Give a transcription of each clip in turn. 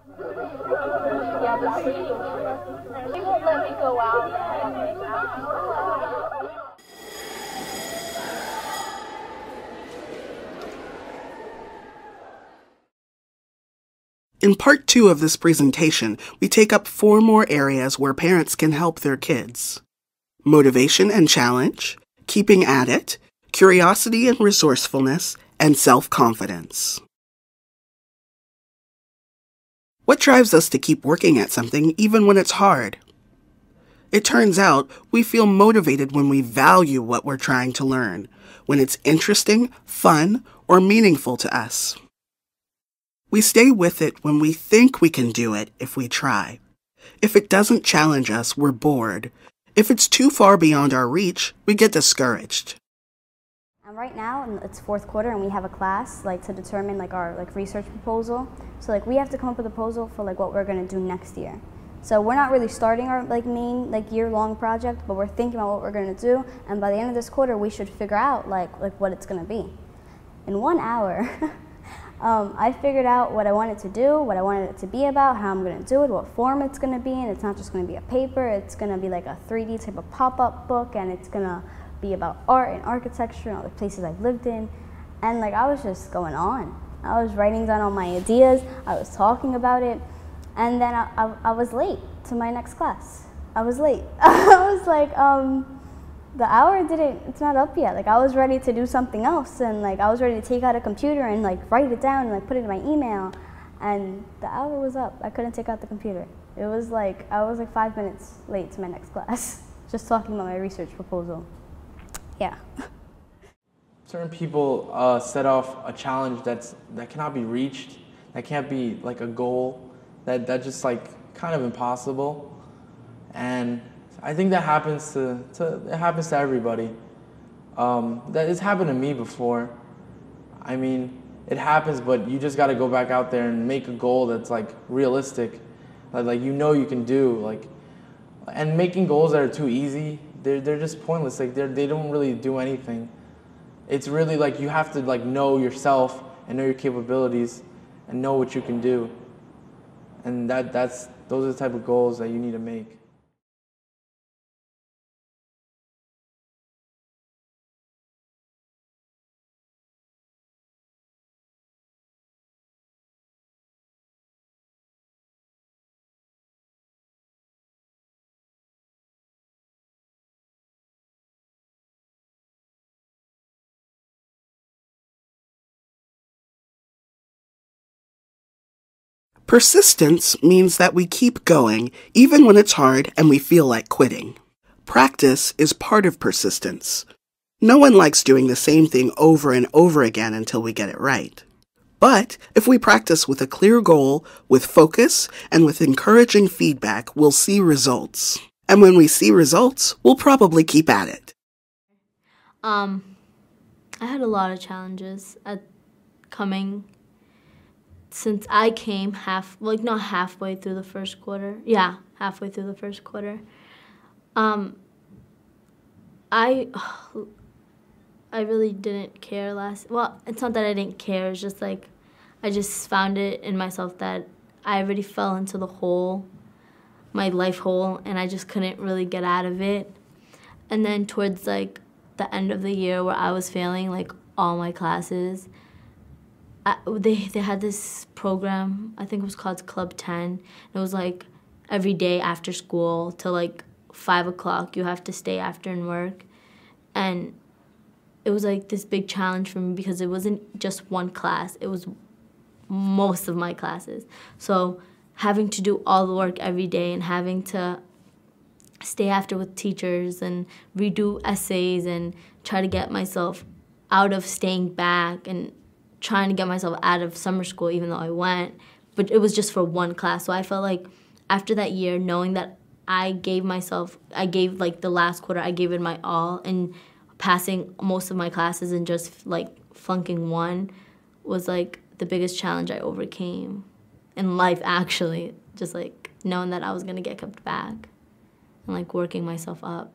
Yeah, that's for sure. She won't let me go out. In part 2 of this presentation, we take up 4 more areas where parents can help their kids: motivation and challenge, keeping at it, curiosity and resourcefulness, and self-confidence. What drives us to keep working at something even when it's hard? It turns out we feel motivated when we value what we're trying to learn, when it's interesting, fun, or meaningful to us. We stay with it when we think we can do it if we try. If it doesn't challenge us, we're bored. If it's too far beyond our reach, we get discouraged. And right now, it's fourth quarter, and we have a class to determine our research proposal. So we have to come up with a proposal for what we're going to do next year. So we're not really starting our main year-long project, but we're thinking about what we're going to do. And by the end of this quarter, we should figure out what it's going to be. In 1 hour, I figured out what I wanted to do, what I wanted it to be about, how I'm going to do it, what form it's going to be in. It's not just going to be a paper. It's going to be like a 3D type of pop-up book, and it's going to be about art and architecture and all the places I've lived in. And I was just going on. I was writing down all my ideas. I was talking about it. And then I was late to my next class. I was late. I was like, the hour it's not up yet. I was ready to do something else, and I was ready to take out a computer and write it down and put it in my email. And the hour was up. I couldn't take out the computer. It was I was 5 minutes late to my next class, just talking about my research proposal. Yeah. Certain people set off a challenge that cannot be reached, that can't be a goal, that just kind of impossible. And I think that happens it happens to everybody. That it's happened to me before. I mean, it happens, but you just got to go back out there and make a goal that's realistic, that you can do. And making goals that are too easy, they're just pointless. They don't really do anything. It's really you have to know yourself and know your capabilities and know what you can do. And those are the type of goals that you need to make. Persistence means that we keep going even when it's hard and we feel like quitting. Practice is part of persistence. No one likes doing the same thing over and over again until we get it right. But if we practice with a clear goal, with focus, and with encouraging feedback, we'll see results. And when we see results, we'll probably keep at it. I had a lot of challenges at coming. Since I came not halfway through the first quarter. Yeah, halfway through the first quarter. I really didn't care well, it's not that I didn't care, it's just I just found it in myself that I already fell into the hole, my life hole, and I just couldn't really get out of it. And then towards the end of the year where I was failing all my classes, they had this program, I think it was called Club 10. It was every day after school till 5 o'clock you have to stay after and work. And it was this big challenge for me because it wasn't just one class, it was most of my classes. So having to do all the work every day and having to stay after with teachers and redo essays and try to get myself out of staying back and trying to get myself out of summer school even though I went, but it was just for one class. So I felt after that year, knowing that I gave the last quarter, I gave it my all, and passing most of my classes and just flunking one was the biggest challenge I overcame in life, actually. Just knowing that I was gonna get kept back and working myself up.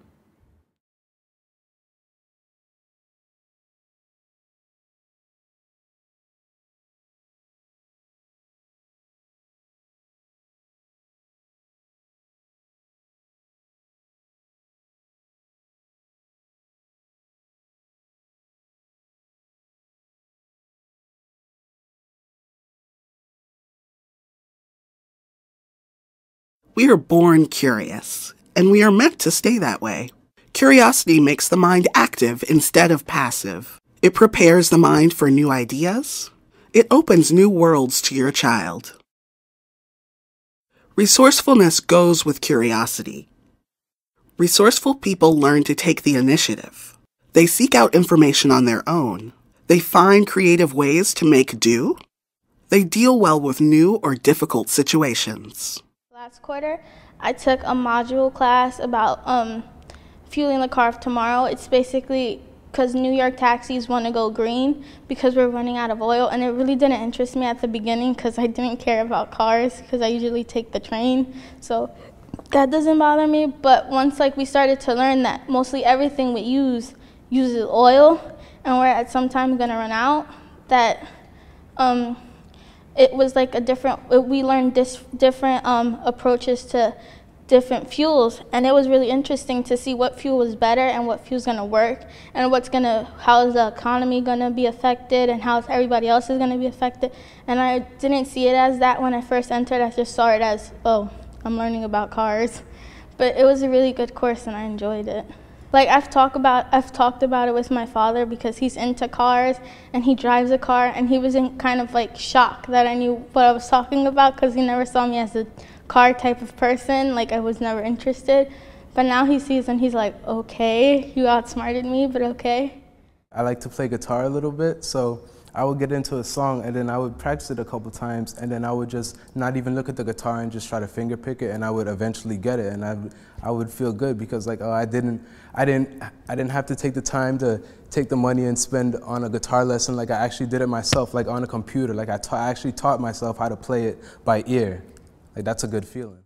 We are born curious, and we are meant to stay that way. Curiosity makes the mind active instead of passive. It prepares the mind for new ideas. It opens new worlds to your child. Resourcefulness goes with curiosity. Resourceful people learn to take the initiative. They seek out information on their own. They find creative ways to make do. They deal well with new or difficult situations. Last quarter, I took a module class about fueling the car of tomorrow. It's basically because New York taxis want to go green because we're running out of oil, and it really didn't interest me at the beginning because I didn't care about cars because I usually take the train, so that doesn't bother me. But once we started to learn that mostly everything we uses oil, and we're at some time going to run out, that it was like we learned different approaches to different fuels, and it was really interesting to see what fuel was better and what fuel's going to work, and how is the economy going to be affected, and how everybody else is going to be affected. And I didn't see it as that when I first entered. I just saw it as, oh, I'm learning about cars. But it was a really good course, and I enjoyed it. I've talked about it with my father because he's into cars and he drives a car, and he was in kind of shock that I knew what I was talking about because he never saw me as a car type of person. I was never interested. But now he sees and he's like, okay, you outsmarted me, but okay. I like to play guitar a little bit, so I would get into a song and then I would practice it a couple times, and then I would just not even look at the guitar and just try to finger pick it, and I would eventually get it, and I would feel good because oh, I didn't have to take the time to take the money and spend on a guitar lesson. I actually did it myself, on a computer. I actually taught myself how to play it by ear. That's a good feeling.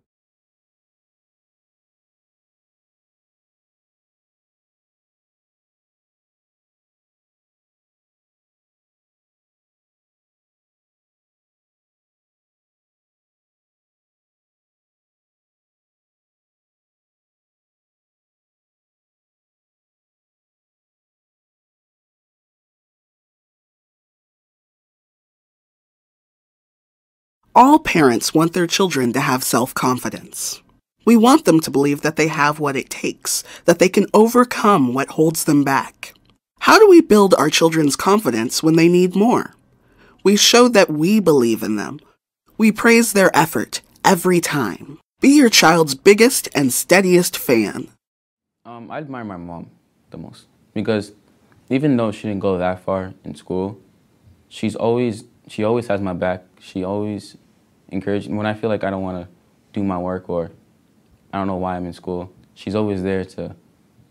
All parents want their children to have self-confidence. We want them to believe that they have what it takes, that they can overcome what holds them back. How do we build our children's confidence when they need more? We show that we believe in them. We praise their effort every time. Be your child's biggest and steadiest fan. I admire my mom the most because even though she didn't go that far in school, she always has my back. She always encouraged me when I feel like I don't want to do my work or I don't know why I'm in school. She's always there to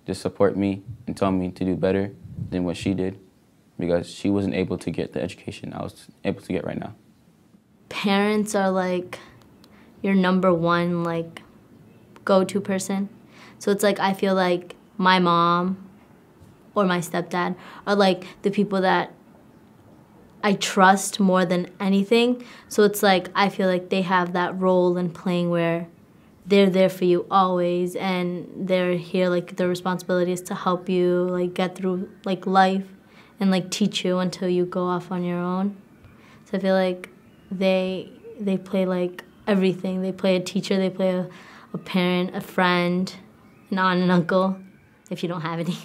just support me and tell me to do better than what she did because she wasn't able to get the education I was able to get right now. Parents are your number one go-to person. So it's I feel like my mom or my stepdad are the people that I trust more than anything. So it's I feel like they have that role in playing where they're there for you always, and they're here their responsibility is to help you get through life and teach you until you go off on your own. So I feel like they play everything. They play a teacher, they play a parent, a friend, an aunt and uncle, if you don't have any.